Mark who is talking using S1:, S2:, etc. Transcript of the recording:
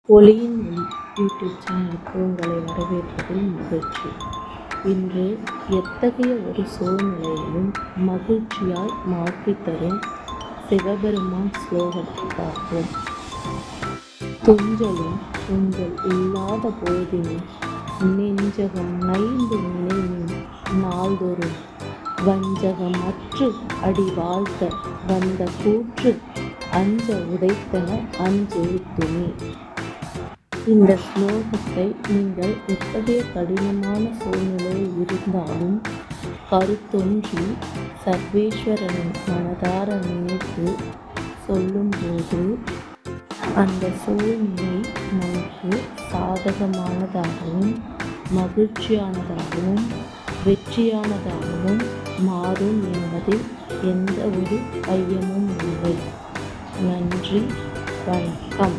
S1: ஒளியின் ஒளி யூடியூப் சேனலுக்கு உங்களை வரவேற்பதில் மகிழ்ச்சி. இன்று எத்தகைய ஒரு சூழ்நிலையையும் மகிழ்ச்சியாய் மாற்றித்தரும் சிவபெருமான் ஸ்லோகத்தை பார்ப்போம். துஞ்சலும் துஞ்சல் இல்லாத போதினும் நெஞ்சகம் நைந்து நினைவும் நாள்தோறும் வஞ்சகம் அற்று அடி வாழ்த்த வந்த கூற்று அஞ்ச உதைத்தன அஞ்செழுத்துமே. இந்த ஸ்லோகத்தை நீங்கள் எத்தகைய கடினமான சூழ்நிலையில் இருந்தாலும் கருத்தொன்றி சர்வேஸ்வரனின் மனதார நினைத்து சொல்லும்போது அந்த சூழ்நிலை நமக்கு சாதகமானதாகவும் மகிழ்ச்சியானதாகவும் வெற்றியானதாகவும் மாறும் என்பதில் எந்த ஒரு ஐயமும் இல்லை. நன்றி, வணக்கம்.